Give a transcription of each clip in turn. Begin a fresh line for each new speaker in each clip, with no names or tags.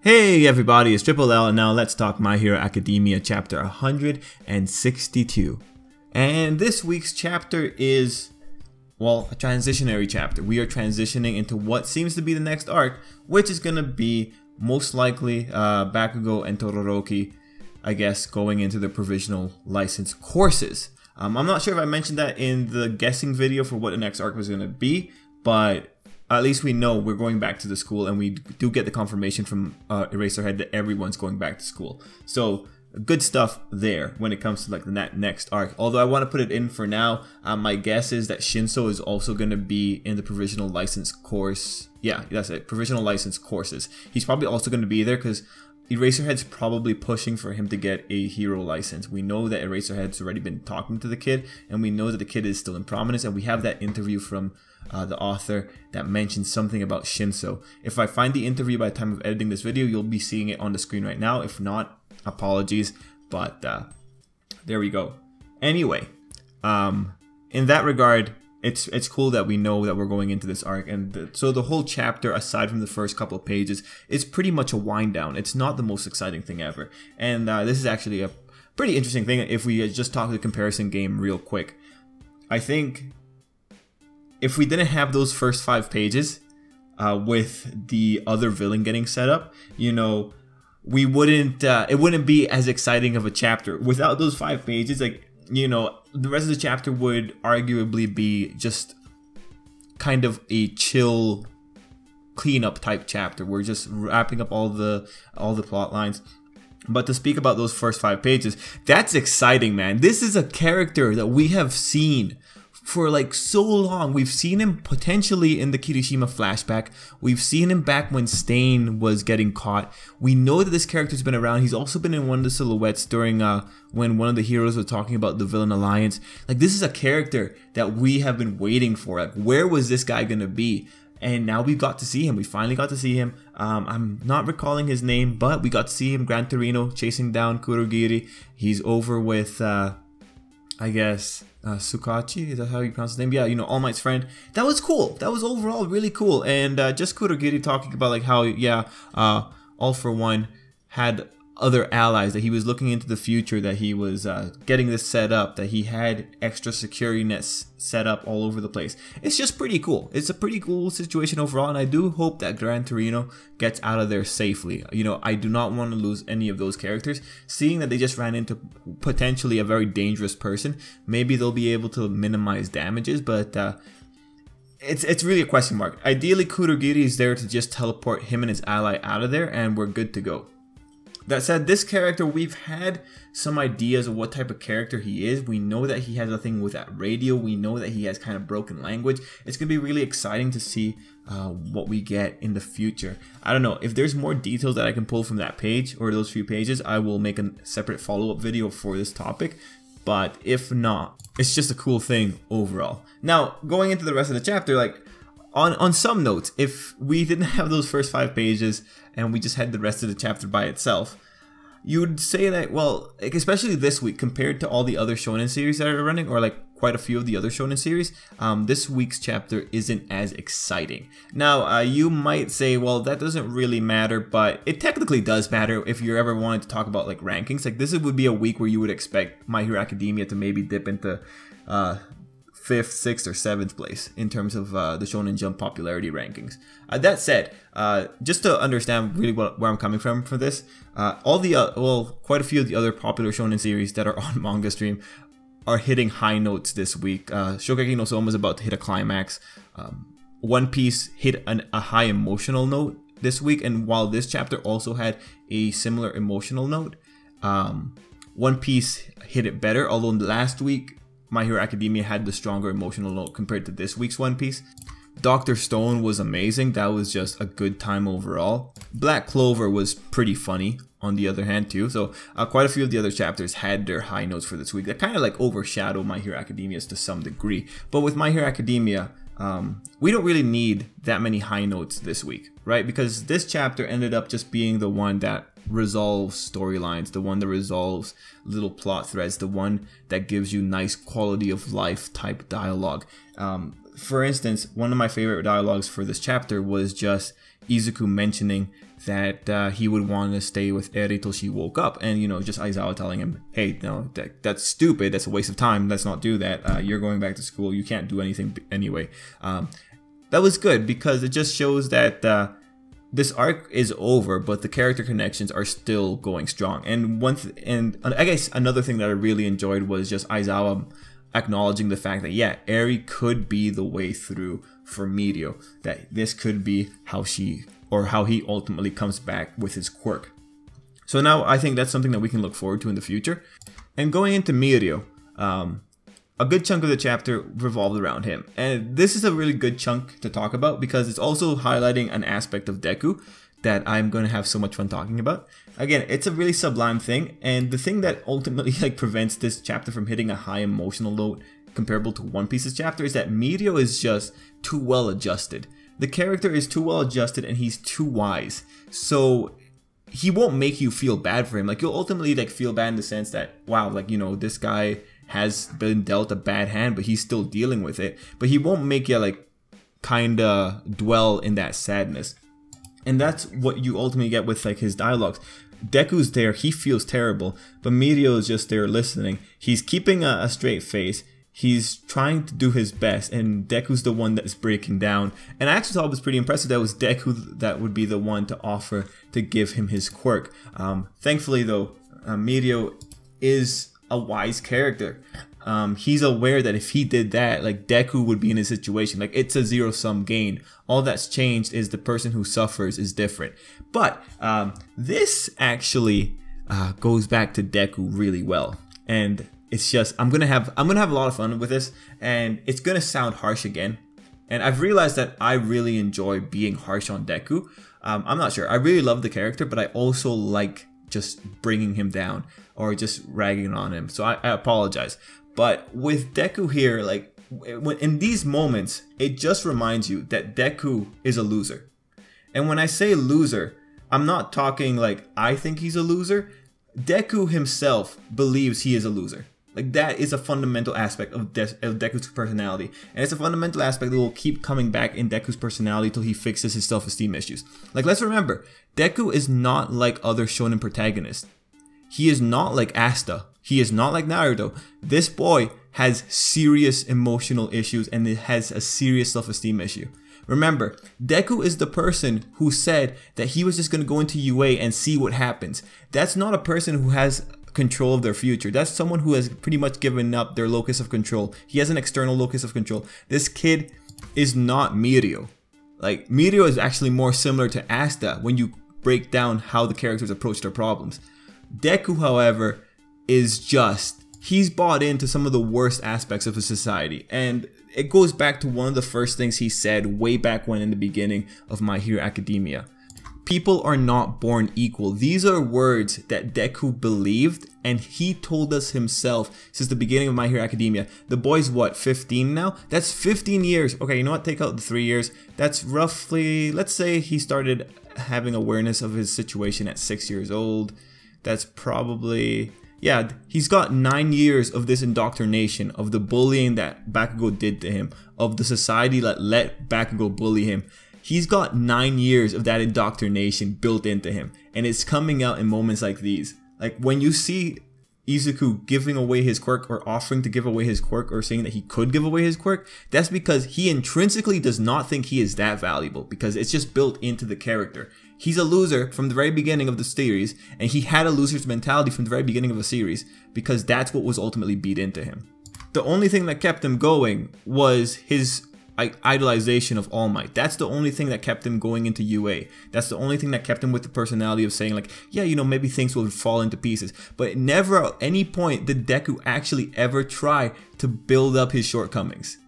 Hey everybody, it's Tripl-L, and now let's talk My Hero Academia chapter 162. And this week's chapter is, well, a transitionary chapter. We are transitioning into what seems to be the next arc, which is going to be most likely Bakugo and Todoroki, I guess, going into the provisional license courses. I'm not sure if I mentioned that in the guessing video for what the next arc was going to be, but at least we know we're going back to the school, and we do get the confirmation from Eraserhead that everyone's going back to school. So good stuff there when it comes to like the next arc. Although I want to put it in for now, my guess is that Shinso is also going to be in the provisional license course. Yeah, that's it, provisional license courses. He's probably also going to be there because Eraserhead's probably pushing for him to get a hero license. We know that Eraserhead's already been talking to the kid, and we know that the kid is still in prominence, and we have that interview from the author that mentions something about Shinso. If I find the interview by the time of editing this video, you'll be seeing it on the screen right now. If not, apologies, but there we go. Anyway, in that regard, it's cool that we know that we're going into this arc, and so the whole chapter, aside from the first couple of pages, is pretty much a wind down. It's not the most exciting thing ever, and this is actually a pretty interesting thing. If we just talk the comparison game real quick, I think if we didn't have those first 5 pages with the other villain getting set up, you know, we wouldn't it wouldn't be as exciting of a chapter. Without those 5 pages, like, you know, the rest of the chapter would arguably be just kind of a chill cleanup type chapter. We're just wrapping up all the plot lines. But to speak about those first 5 pages, that's exciting, man. This is a character that we have seen for like so long. We've seen him potentially in the Kirishima flashback. We've seen him back when Stain was getting caught. We know that this character's been around. He's also been in one of the silhouettes during when one of the heroes was talking about the villain alliance. Like, this is a character that we have been waiting for. Like, where was this guy gonna be? And now we got to see him. We finally got to see him. I'm not recalling his name, but we got to see him, Gran Torino, chasing down Kurogiri. He's over with I guess Sukachi, is that how you pronounce his name? Yeah, you know, All Might's friend. That was cool. That was overall really cool. And just Kurogiri talking about like how, yeah, All For One had other allies, that he was looking into the future, that he was getting this set up, that he had extra security nets set up all over the place. It's just pretty cool. It's a pretty cool situation overall, and I do hope that Gran Torino gets out of there safely. You know, I do not want to lose any of those characters. Seeing that they just ran into potentially a very dangerous person, maybe they'll be able to minimize damages, but it's really a question mark. Ideally, Kurogiri is there to just teleport him and his ally out of there, and we're good to go. That said, this character, we've had some ideas of what type of character he is. We know that he has a thing with that radio. We know that he has kind of broken language. It's going to be really exciting to see what we get in the future. I don't know. If there's more details that I can pull from that page or those few pages, I will make a separate follow-up video for this topic. But if not, it's just a cool thing overall. Now, going into the rest of the chapter, like, on some notes, if we didn't have those first 5 pages and we just had the rest of the chapter by itself, you would say that, well, like, especially this week compared to all the other shonen series that are running, or like quite a few of the other shonen series, this week's chapter isn't as exciting. Now, you might say, well, that doesn't really matter, but it technically does matter if you're ever wanting to talk about like rankings. Like, this would be a week where you would expect My Hero Academia to maybe dip into 5th, 6th, or 7th place in terms of the Shonen Jump popularity rankings. That said, just to understand really where I'm coming from for this, all the well, quite a few of the other popular shonen series that are on Manga Stream are hitting high notes this week. Shokugeki no Soma is about to hit a climax. One Piece hit a high emotional note this week, and while this chapter also had a similar emotional note, One Piece hit it better. Although last week My Hero Academia had the stronger emotional note compared to this week's One Piece. Dr. Stone was amazing. That was just a good time overall. Black Clover was pretty funny on the other hand too. So quite a few of the other chapters had their high notes for this week. That kind of like overshadow My Hero Academia's to some degree. But with My Hero Academia, we don't really need that many high notes this week, right? Because this chapter ended up just being the one that resolves storylines, the one that resolves little plot threads, the one that gives you nice quality of life type dialogue. For instance, one of my favorite dialogues for this chapter was just Izuku mentioning that he would want to stay with Eri till she woke up, and you know, just Aizawa telling him, hey, no, that's stupid, that's a waste of time, let's not do that, you're going back to school, you can't do anything anyway. That was good because it just shows that this arc is over, but the character connections are still going strong. And I guess another thing that I really enjoyed was just Aizawa acknowledging the fact that, yeah, Eri could be the way through for Mirio, that this could be how he ultimately comes back with his quirk. So now I think that's something that we can look forward to in the future. And going into Mirio, a good chunk of the chapter revolved around him. And this is a really good chunk to talk about because it's also highlighting an aspect of Deku that I'm going to have so much fun talking about. Again, it's a really sublime thing, and the thing that ultimately prevents this chapter from hitting a high emotional note comparable to One Piece's chapter is that Mirio is just too well adjusted. The character is too well adjusted and he's too wise. So he won't make you feel bad for him. Like, you'll ultimately feel bad in the sense that, wow, you know, this guy has been dealt a bad hand, but he's still dealing with it. But he won't make you kinda dwell in that sadness. And that's what you ultimately get with his dialogues. Deku's there, he feels terrible, but Mirio is just there listening. He's keeping a straight face. He's trying to do his best, and Deku's the one that's breaking down. And I actually thought it was pretty impressive that it was Deku that would be the one to offer to give him his quirk. Thankfully though, Mirio is a wise character. He's aware that if he did that, Deku would be in a situation. It's a zero-sum game. All that's changed is the person who suffers is different. But this actually goes back to Deku really well. And it's just, I'm gonna have a lot of fun with this, and it's gonna sound harsh again. And I've realized that I really enjoy being harsh on Deku. I'm not sure. I really love the character, but I also like just bringing him down or just ragging on him. So I apologize. But with Deku here, in these moments, it just reminds you that Deku is a loser. And when I say loser, I'm not talking I think he's a loser. Deku himself believes he is a loser. That is a fundamental aspect of Deku's personality. And it's a fundamental aspect that will keep coming back in Deku's personality till he fixes his self-esteem issues. Let's remember, Deku is not like other shonen protagonists. He is not like Asta. He is not like Naruto. This boy has serious emotional issues and it has a serious self-esteem issue. Remember, Deku is the person who said that he was just going to go into UA and see what happens. That's not a person who has control of their future. That's someone who has pretty much given up their locus of control. He has an external locus of control. This kid is not Mirio. Mirio is actually more similar to Asta when you break down how the characters approach their problems. Deku, however, he's bought into some of the worst aspects of his society. And it goes back to one of the first things he said way back when in the beginning of My Hero Academia. People are not born equal. These are words that Deku believed, and he told us himself since the beginning of My Hero Academia. The boy's what, 15 now? That's 15 years. Okay, you know what? Take out the 3 years. That's roughly, let's say he started having awareness of his situation at 6 years old. That's probably, yeah, he's got 9 years of this indoctrination, of the bullying that Bakugo did to him, of the society that let Bakugo bully him. He's got 9 years of that indoctrination built into him, and it's coming out in moments like these. When you see Izuku giving away his quirk, or offering to give away his quirk, or saying that he could give away his quirk, that's because he intrinsically does not think he is that valuable, because it's just built into the character. He's a loser from the very beginning of the series, and he had a loser's mentality from the very beginning of the series, because that's what was ultimately beat into him. The only thing that kept him going was his idolization of All Might. That's the only thing that kept him going into UA. That's the only thing that kept him with the personality of saying yeah, you know, maybe things will fall into pieces. But never at any point did Deku actually ever try to build up his shortcomings.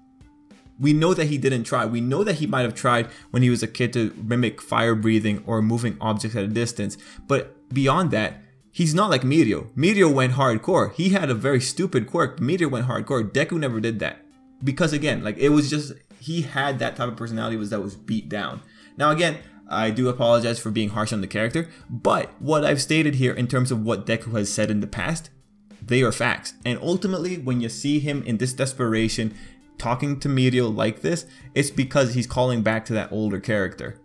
We know that he didn't try. We know that he might have tried when he was a kid to mimic fire breathing or moving objects at a distance. But beyond that, he's not like Mirio. Mirio went hardcore. He had a very stupid quirk. Mirio went hardcore. Deku never did that. Because again, it was just, he had that type of personality that was beat down. Now again, I do apologize for being harsh on the character, but what I've stated here in terms of what Deku has said in the past, they are facts. And ultimately, when you see him in this desperation, talking to Mirio like this, it's because he's calling back to that older character.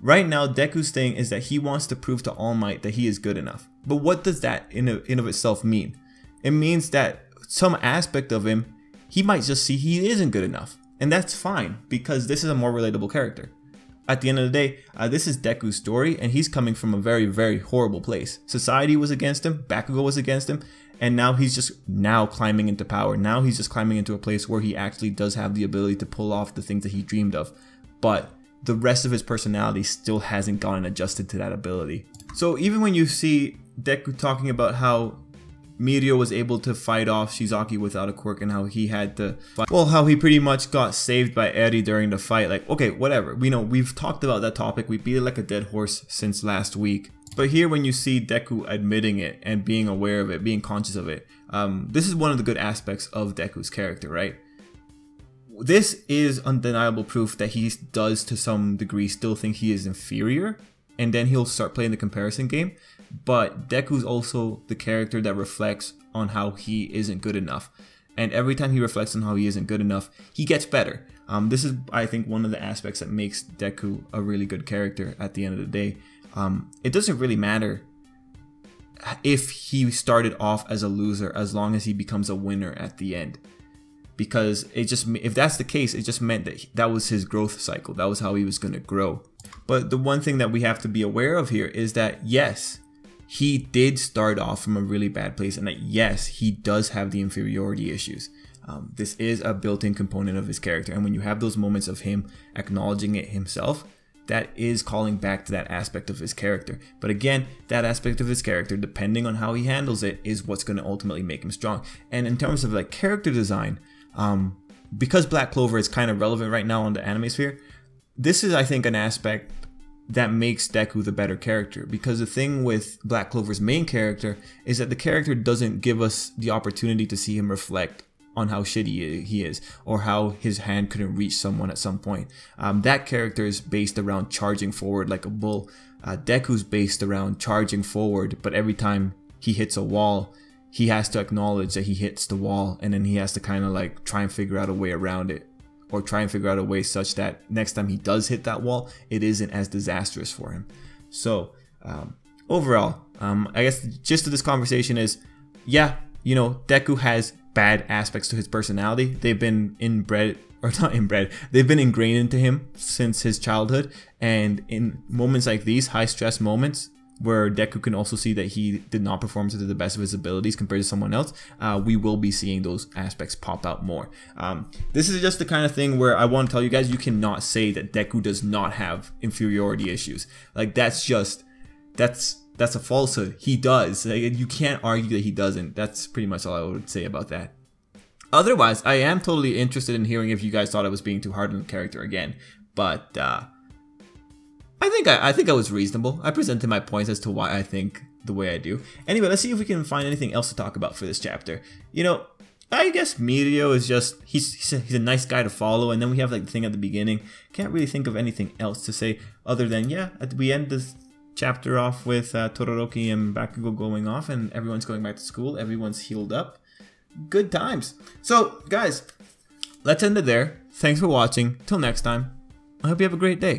Right now, Deku's thing is that he wants to prove to All Might that he is good enough. But what does that in of itself mean? It means that some aspect of him, he might just see he isn't good enough. And that's fine, because this is a more relatable character. At the end of the day, this is Deku's story, and he's coming from a very, very horrible place. Society was against him, Bakugo was against him, and now he's just climbing into power. Now he's just climbing into a place where he actually does have the ability to pull off the things that he dreamed of. But the rest of his personality still hasn't gotten adjusted to that ability. So even when you see Deku talking about how Mirio was able to fight off Shizaki without a quirk, and how he had to fight, well, how he pretty much got saved by Eri during the fight, like, okay, whatever. We know, we've talked about that topic, we beat it like a dead horse since last week. But here, when you see Deku admitting it and being aware of it, being conscious of it, this is one of the good aspects of Deku's character, right? This is undeniable proof that he does, to some degree, still think he is inferior, and then he'll start playing the comparison game. But Deku's also the character that reflects on how he isn't good enough. And every time he reflects on how he isn't good enough, he gets better. This is, I think, one of the aspects that makes Deku a really good character at the end of the day. It doesn't really matter if he started off as a loser, as long as he becomes a winner at the end. Because it just, if that's the case, it just meant that that was his growth cycle. That was how he was going to grow. But the one thing that we have to be aware of here is that, yes, he did start off from a really bad place, and that, yes, he does have the inferiority issues. This is a built-in component of his character, and when you have those moments of him acknowledging it himself, that is calling back to that aspect of his character. But again, that aspect of his character, depending on how he handles it, is what's going to ultimately make him strong. And in terms of like character design, because Black Clover is kind of relevant right now on the anime sphere, this is, I think, an aspect that makes Deku the better character. Because the thing with Black Clover's main character is that the character doesn't give us the opportunity to see him reflect on how shitty he is, or how his hand couldn't reach someone at some point. That character is based around charging forward like a bull. Deku's based around charging forward, but every time he hits a wall, he has to acknowledge that he hits the wall, and then he has to kind of like try and figure out a way around it, or try and figure out a way such that next time he does hit that wall, it isn't as disastrous for him. So overall, I guess the gist of this conversation is, yeah, you know, Deku has bad aspects to his personality. They've been inbred, or not inbred, they've been ingrained into him since his childhood. And in moments like these, high stress moments, where Deku can also see that he did not perform to the best of his abilities compared to someone else, we will be seeing those aspects pop out more. This is just the kind of thing where I want to tell you guys, you cannot say that Deku does not have inferiority issues. Like, that's a falsehood. He does. Like, you can't argue that he doesn't. That's pretty much all I would say about that. Otherwise, I am totally interested in hearing if you guys thought I was being too hard on the character again. But I think I was reasonable. I presented my points as to why I think the way I do. Anyway, let's see if we can find anything else to talk about for this chapter. You know, I guess Mirio is just, he's a nice guy to follow, and then we have like the thing at the beginning. Can't really think of anything else to say other than, yeah, we end this chapter off with Todoroki and Bakugo going off, and everyone's going back to school. Everyone's healed up. Good times. So, guys, let's end it there. Thanks for watching. Till next time, I hope you have a great day.